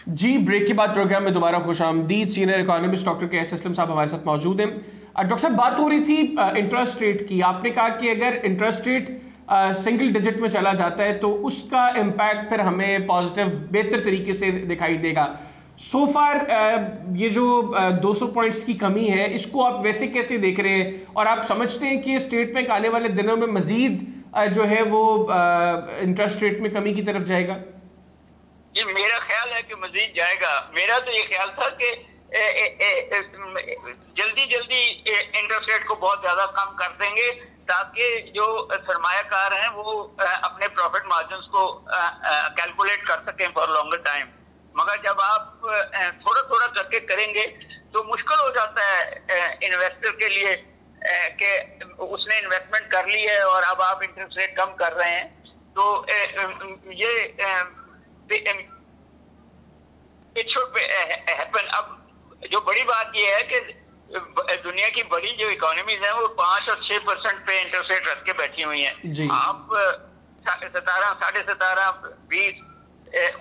जी, break के बाद programme में दोबारा खुशामदीद। Senior economist doctor K S. Aslam साहब हमारे साथ मौजूद हैं। डॉक्टर साहब, बात हो रही थी इंटरेस्ट रेट की। आपने कहा कि अगर इंटरेस्ट रेट सिंगल डिजिट में चला जाता है तो उसका इम्पैक्ट फिर हमें पॉजिटिव बेहतर तरीके से दिखाई देगा। सो फार ये जो 200 पॉइंट्स की कमी है, इसको आप वैसे कैसे देख रहे हैं, और आप समझते हैं कि स्टेट बैंक आने वाले दिनों में मजीद जो है वो इंटरेस्ट रेट में कमी की तरफ जाएगा? ये मेरा ख्याल है कि मजीद जाएगा। मेरा तो ये ख्याल था कि जल्दी जल्दी इंटरेस्ट रेट को बहुत ज्यादा कम कर देंगे ताकि जो सरमायाकार हैं वो अपने प्रॉफिट मार्जिन्स को कैलकुलेट कर सकें फॉर लॉन्गर टाइम। मगर जब आप थोड़ा थोड़ा करके करेंगे तो मुश्किल हो जाता है इन्वेस्टर के लिए कि उसने इन्वेस्टमेंट कर ली है और अब आप इंटरेस्ट रेट कम कर रहे हैं। तो ये इट शुड हैपन। अब जो बड़ी बात यह है कि दुनिया की बड़ी जो इकोनॉमीज हैं वो 5 और 6% पे इंटरेस्ट रेट रख के बैठी हुई हैं। आप 17, 17.5, 20,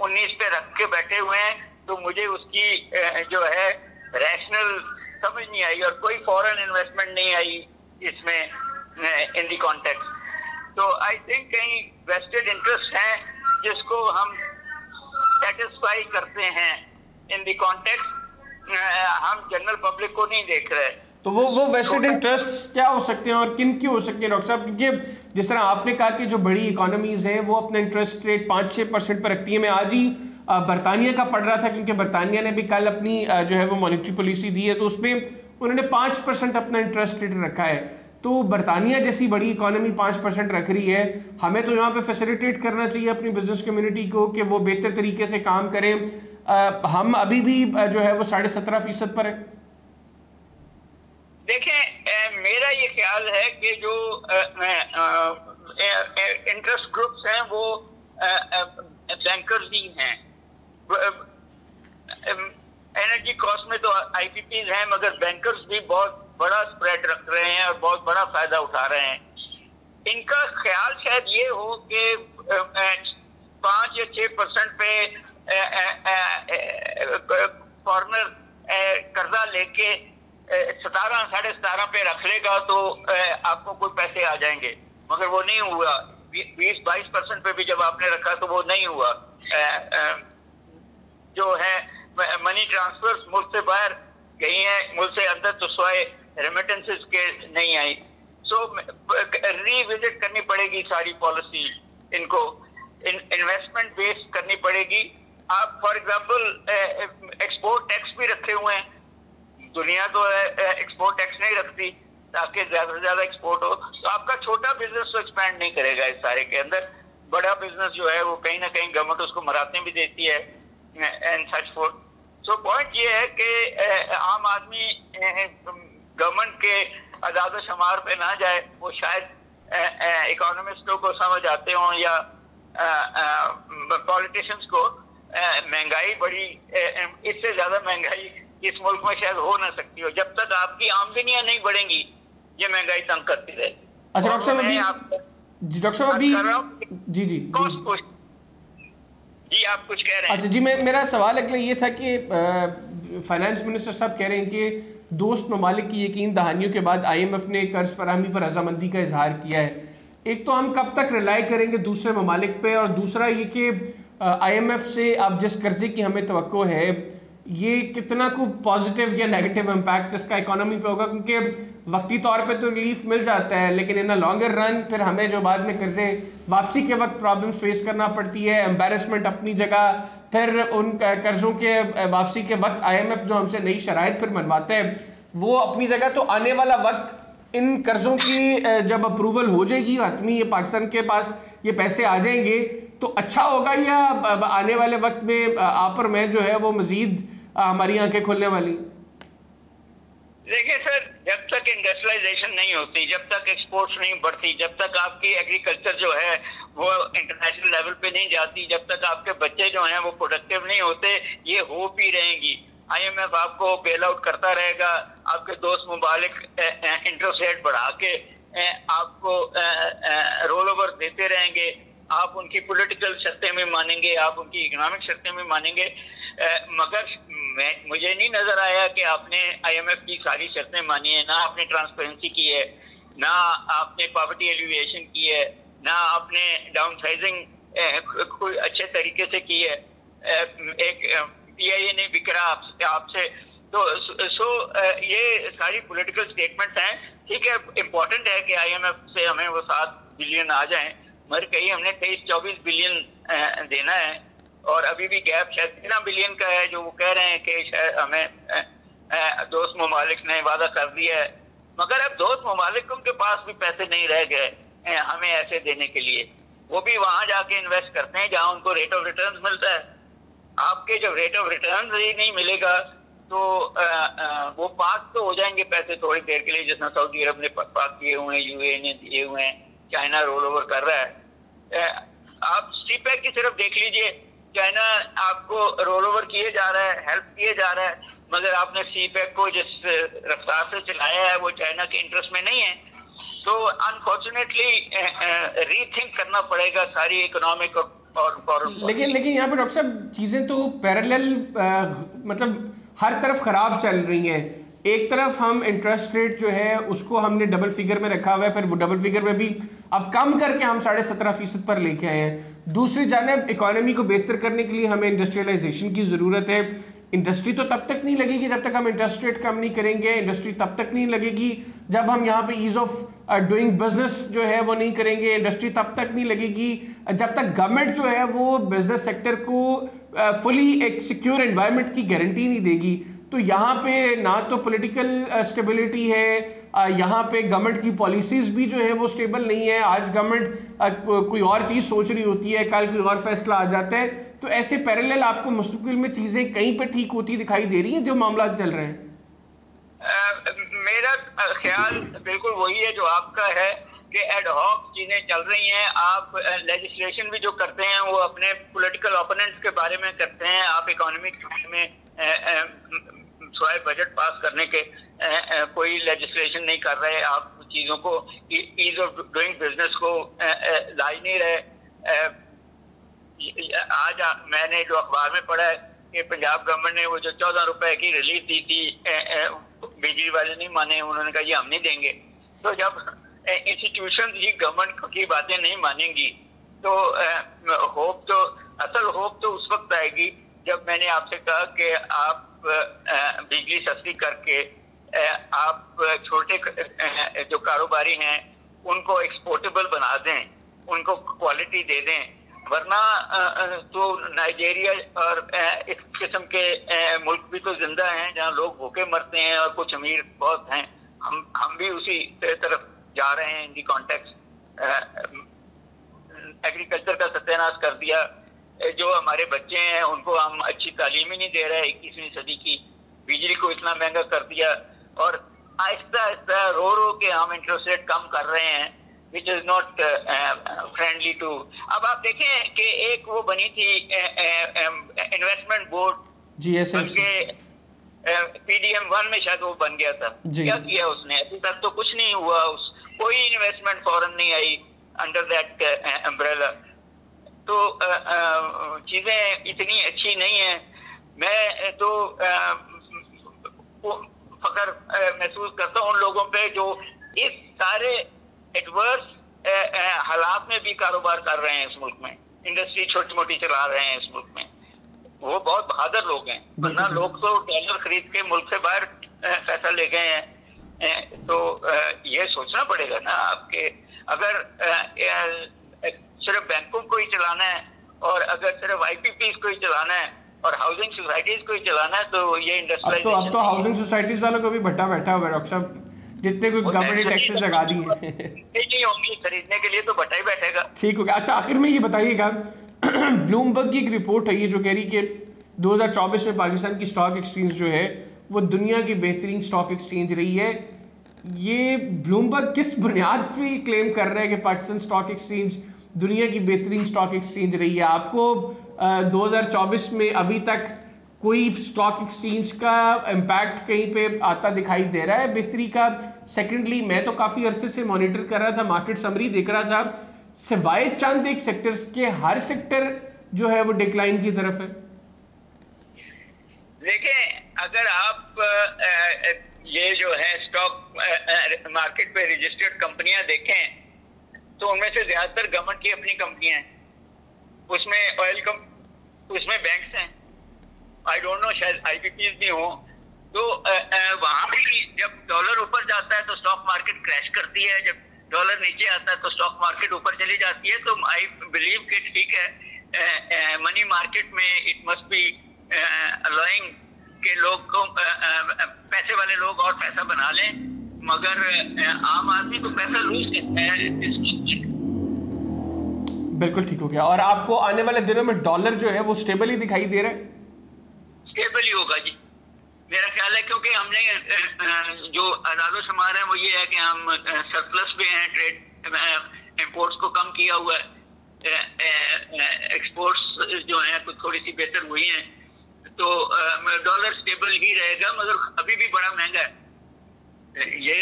19 पे रख के बैठे हुए हैं। तो मुझे उसकी जो है रैशनल समझ नहीं आई और कोई फॉरेन इन्वेस्टमेंट नहीं आई इसमें इन दी कॉन्टेक्स्ट। तो आई थिंक कहीं वेस्टेड इंटरेस्ट है जिसको हम सेटिस्फाई करते हैं इन दी कॉन्टेक्स्ट, हम जनरल पब्लिक को नहीं देख रहे। तो वो वेस्टेड इंटरेस्ट क्या हो सकते हैं और किन की हो सकती है डॉक्टर साहब? क्योंकि जिस तरह आपने कहा कि जो बड़ी इकोनॉमीज हैं वो अपना इंटरेस्ट रेट 5-6% पर रखती है। मैं आज ही बरतानिया का पढ़ रहा था, क्योंकि बरतानिया ने भी कल अपनी जो है वो मॉनेटरी पॉलिसी दी है, तो उसमें उन्होंने 5% अपना इंटरेस्ट रेट रखा है। तो बरतानिया जैसी बड़ी इकोनॉमी 5% रख रही है, हमें तो यहाँ पे फैसिलिटेट करना चाहिए अपनी बिजनेस कम्युनिटी को कि वो बेहतर तरीके से काम करें। हम अभी भी जो है वो 17.5% पर है। देखें, मेरा ये ख्याल है कि जो इंटरेस्ट ग्रुप्स हैं वो बैंकर्स ही हैं। एनर्जी कॉस्ट में तो आईपीपीज हैं, मगर बैंकर्स भी बहुत बड़ा स्प्रेड रख रहे हैं और बहुत बड़ा फायदा उठा रहे हैं। इनका ख्याल शायद ये हो कि 5 या 6% पे फॉरनर कर्जा लेके 17, 17.5 पे रख लेगा तो आपको कोई पैसे आ जाएंगे, मगर वो नहीं हुआ। 20-22% पे भी जब आपने रखा तो वो नहीं हुआ। जो है मनी ट्रांसफर्स मुल्क से बाहर गई हैं, मुल्क से अंदर तो स्वाय रेमिटेंसेस के नहीं आई। सो रीविजिट करनी पड़ेगी सारी पॉलिसी, इनको इन्वेस्टमेंट बेस्ड करनी पड़ेगी। आप फॉर एग्जांपल एक्सपोर्ट टैक्स भी रखे हुए हैं। दुनिया तो एक्सपोर्ट टैक्स नहीं रखती ताकि ज्यादा से ज्यादा एक्सपोर्ट हो। तो आपका छोटा बिजनेस तो एक्सपैंड नहीं करेगा इस सारे के अंदर। बड़ा बिजनेस जो है वो कहीं ना कहीं गवर्नमेंट उसको मराते भी देती है and such fourth. So point ये है कि आम आदमी गवर्नमेंट के अदाद शुमार पे ना जाए। वो शायद इकोनॉमिस्टों को समझ आते हों या पॉलिटिशियंस को। महंगाई बड़ी, इससे ज्यादा महंगाई इस मुल्क में शायद हो ना सकती हो। जब तक आपकी आमदनियां नहीं बढ़ेंगी ये महंगाई तंग करती रहेगी। अच्छा डॉक्टर साहब, अभी जी आप कुछ कह रहे हैं? अच्छा जी, मेरा सवाल अगला ये था कि फाइनेंस मिनिस्टर साहब कह रहे हैं कि दोस्त ममालिक की यकीन दहानियों के बाद IMF ने कर्ज फराहमी पर रजामंदी का इजहार किया है। एक तो हम कब तक रिलाई करेंगे दूसरे ममालिक पे, और दूसरा ये कि IMF से अब जिस कर्जे की हमें तवक्को है ये कितना को पॉजिटिव या नेगेटिव इम्पैक्ट इसका इकोनॉमी पे होगा? क्योंकि वक्ती तौर पे तो रिलीफ मिल जाता है, लेकिन इन अ लॉन्गर रन फिर हमें जो बाद में कर्जे वापसी के वक्त प्रॉब्लम्स फेस करना पड़ती है। एम्बेरसमेंट अपनी जगह, फिर उन कर्जों के वापसी के वक्त IMF जो हमसे नई शराइत फिर मनवाते हैं वो अपनी जगह। तो आने वाला वक्त इन कर्जों की जब अप्रूवल हो जाएगी, हतमी ये पाकिस्तान के पास ये पैसे आ जाएंगे, तो अच्छा होगा, या आने वाले वक्त में आप और मैं जो है वो मजीद हमारी आंखें खोलने वाली? देखिए सर, जब तक इंडस्ट्रियलाइजेशन नहीं होती, जब तक एक्सपोर्ट्स नहीं बढ़ती, जब तक आपकी एग्रीकल्चर जो है वो इंटरनेशनल लेवल पे नहीं जाती, जब तक आपके बच्चे जो हैं वो प्रोडक्टिव नहीं होते, ये हो भी रहेंगी। IMF आपको बेल आउट करता रहेगा, आपके दोस्त मुबालिक इंटरेस्ट रेट बढ़ा के आपको रोल ओवर देते रहेंगे। आप उनकी पॉलिटिकल शर्तें भी मानेंगे, आप उनकी इकोनॉमिक शर्तें भी मानेंगे। मगर मुझे नहीं नजर आया कि आपने IMF की सारी शर्तें मानी है, ना आपने ट्रांसपेरेंसी की है, ना आपने पॉवर्टी एलिविएशन की है, ना आपने डाउन साइजिंग कोई अच्छे तरीके से की है। एक PIA ने बिकरा आपसे, तो ये सारी पॉलिटिकल स्टेटमेंट्स हैं। ठीक है, इम्पोर्टेंट है कि IMF से हमें वो 7 बिलियन आ जाएं, मगर कहीं हमने 23-24 बिलियन देना है, और अभी भी गैप शायद 13 बिलियन का है, जो वो कह रहे हैं कि शायद हमें दोस्त ममालिक ने वादा कर दिया है। मगर अब दोस्त ममालिक के पास भी पैसे नहीं रह गए हमें ऐसे देने के लिए। वो भी वहां जाके इन्वेस्ट करते हैं जहां उनको रेट ऑफ रिटर्न मिलता है। आपके जब रेट ऑफ रिटर्न ही नहीं मिलेगा तो वो पाक तो हो जाएंगे पैसे थोड़ी देर के लिए, जितना सऊदी अरब ने पाक किए हुए हैं, UAE ने दिए हुए हैं, चाइना रोल ओवर कर रहा है। आप CPEC की सिर्फ देख लीजिए, चाइना आपको रोल ओवर किए जा रहा है, हेल्प किए जा रहा है, मगर आपने CPEC को जिस रफ्तार से चलाया है वो चाइना के इंटरेस्ट में नहीं है। तो अनफॉर्चुनेटली रीथिंक करना पड़ेगा सारी इकोनॉमिक और फॉरेन। लेकिन यहाँ पे डॉक्टर साहब चीज़ें तो पैरेलल मतलब हर तरफ ख़राब चल रही हैं। एक तरफ हम इंटरेस्ट रेट जो है उसको हमने डबल फिगर में रखा हुआ है, फिर वो डबल फिगर में भी अब कम करके हम 17.5% पर लेके आए हैं। दूसरी जानिब इकोनॉमी को बेहतर करने के लिए हमें इंडस्ट्रियलाइजेशन की ज़रूरत है। इंडस्ट्री तो तब तक नहीं लगेगी जब तक हम इंटरेस्ट रेट कम नहीं करेंगे। इंडस्ट्री तब तक नहीं लगेगी जब हम यहाँ पे ईज ऑफ डूइंग बिजनेस जो है वो नहीं करेंगे। इंडस्ट्री तब तक नहीं लगेगी जब तक गवर्नमेंट जो है वो बिजनेस सेक्टर को फुली एक सिक्योर एनवायरनमेंट की गारंटी नहीं देगी। तो यहाँ पे ना तो पॉलिटिकल स्टेबिलिटी है, यहाँ पे गवर्नमेंट की पॉलिसीज भी जो है वो स्टेबल नहीं है। आज गवर्नमेंट कोई और चीज़ सोच रही होती है, कल कोई और फैसला आ जाता है। तो ऐसे पैरेलल आपको मुस्तकिल में चीज़ें कहीं पे ठीक होती दिखाई दे रही हैं जो मामला चल रहे हैं। मेरा ख्याल बिल्कुल वही है जो आपका है कि एड हॉक चीजें चल रही हैं। आप लेजिस्लेशन भी जो करते हैं वो अपने पॉलिटिकल ओपोनेंट्स के बारे में करते हैं। आप इकोनॉमिक में स्वयं बजट पास करने के कोई लेजिस्लेशन नहीं कर रहे। आप चीज़ों को ईज ऑफ डूइंग बिजनेस को ला नहीं रहे। आज मैंने जो अखबार में पढ़ा है कि पंजाब गवर्नमेंट ने वो जो 14 रुपए की रिलीफ दी थी, बिजली वाले नहीं माने, उन्होंने कहा ये हम नहीं देंगे। तो जब इंस्टीट्यूशन ही गवर्नमेंट की बातें नहीं मानेंगी तो असल होप तो उस वक्त आएगी जब मैंने आपसे कहा कि आप बिजली सस्ती करके आप छोटे जो कारोबारी हैं उनको एक्सपोर्टेबल बना दें, उनको क्वालिटी दे दें। वरना तो नाइजीरिया और इस किस्म के मुल्क भी तो जिंदा हैं जहाँ लोग भूखे मरते हैं और कुछ अमीर बहुत हैं। हम भी उसी तरफ जा रहे हैं। इन दी कॉन्टेक्स्ट एग्रीकल्चर का सत्यानाश कर दिया। जो हमारे बच्चे हैं उनको हम अच्छी तालीम ही नहीं दे रहे। 21वीं सदी की बिजली को इतना महंगा कर दिया और आहिस्ता आहिस्ता रो रो के हम इंटरेस्ट रेट कम कर रहे हैं, which is not friendly to. अब आप देखें कि एक वो बनी थी इन्वेस्टमेंट बोर्ड GSF PDM 1 में शायद वो बन गया था। क्या किया उसने? अभी तक तो कुछ नहीं हुआ। कोई इन्वेस्टमेंट फॉरेन नहीं आई अंडर दैट अम्ब्रेला। तो चीजें इतनी अच्छी नहीं है। मैं तो फकर महसूस करता हूँ उन लोगों पे जो इस सारे एडवर्स हालात में भी कारोबार कर रहे हैं इस मुल्क में, इंडस्ट्री छोटी मोटी चला रहे हैं इस मुल्क में। वो बहुत बहादुर लोग हैं, वरना लोग तो डॉलर खरीद के मुल्क से बाहर पैसा ले गए हैं। तो ये सोचना पड़ेगा ना आपके, अगर सिर्फ बैंकों को ही चलाना है और अगर सिर्फ IPPs को ही चलाना है और हाउसिंग सोसाइटीज को ही चलाना है तो ये इंडस्ट्रियलाइजेशन अब तो हाउसिंग सोसाइटीज वालों को भी भट्टा बैठा हुआ है डॉक्टर साहब, जितने कोई गवर्नमेंट टैक्सेस लगा दिए नहीं होंगी खरीदने के लिए तो भट्टा ही बैठेगा। ठीक हो गया। अच्छा, आखिर में ये बताइएगा, ब्लूमबर्ग की एक रिपोर्ट है ये जो कह रही कि 2024 में पाकिस्तान की स्टॉक एक्सचेंज जो है वो दुनिया की बेहतरीन स्टॉक एक्सचेंज रही है। ये ब्लूमबर्ग किस बुनियाद पे क्लेम कर रहा है कि पाकिस्तान स्टॉक एक्सचेंज दुनिया की बेहतरीन स्टॉक एक्सचेंज रही है? आपको 2024 में अभी तक कोई स्टॉक एक्सचेंज का इम्पैक्ट कहीं पे आता दिखाई दे रहा है बेहतरी का? सेकेंडली, मैं तो काफ़ी अरसे से मॉनिटर कर रहा था, मार्केट समरी देख रहा था, सिवाय चंद एक सेक्टर्स के हर सेक्टर जो है वो डिक्लाइन की तरफ है। देखें, अगर आप ये जो है स्टॉक मार्केट पे रजिस्टर्ड कंपनियां देखें तो उनमें से ज्यादातर गवर्नमेंट की अपनी कंपनियां हैं, उसमें उसमें बैंक्स हैं, आई डोंट नो शायद आईपीपीज भी हो। तो वहां भी जब डॉलर ऊपर जाता है तो स्टॉक मार्केट क्रैश करती है, जब डॉलर नीचे आता है तो स्टॉक मार्केट ऊपर चली जाती है। तो आई बिलीव कि ठीक है, मनी मार्केट में इट मस्ट बी अलाउइंग के लोग को पैसे वाले लोग और पैसा बना लें, मगर आम आदमी तो पैसा लूज करता है। बिल्कुल ठीक हो गया। और आपको आने वाले दिनों में डॉलर जो है वो स्टेबल ही दिखाई दे रहा है? स्टेबल ही होगा जी, मेरा ख्याल है, क्योंकि हमने जो अदादो शुमार है वो ये है कि हम सरप्लस में हैं, ट्रेड इंपोर्ट्स को कम किया हुआ है, एक्सपोर्ट्स जो हैं कुछ थोड़ी सी बेहतर हुई हैं, तो डॉलर स्टेबल ही रहेगा, मगर अभी भी बड़ा महंगा है। ये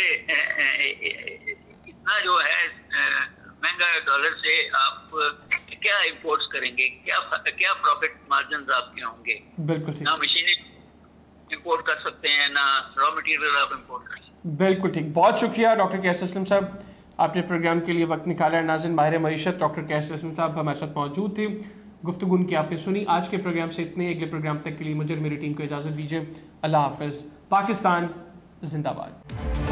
इतना जो है महंगा डॉलर से आप क्या इंपोर्ट्स करेंगे, क्या प्रॉफिट मार्जिन आपके होंगे? बिल्कुल ठीक। ना मशीनें इंपोर्ट कर सकते हैं, ना रॉ मटेरियल आप इंपोर्ट कर सकते हैं। बिल्कुल ठीक, बहुत शुक्रिया डॉक्टर कैसर असलम साहब, आपने प्रोग्राम के लिए वक्त निकाला। नाज़रीन, माहिर मईशत डॉक्टर कैसर असलम साहब हमारे साथ मौजूद थे, गुफ्तगू उनकी आपने सुनी। आज के प्रोग्राम से इतने, अगले प्रोग्राम तक के लिए मुझे और मेरी टीम को इजाज़त दीजिए। अल्लाह हाफ़िज़। पाकिस्तान जिंदाबाद।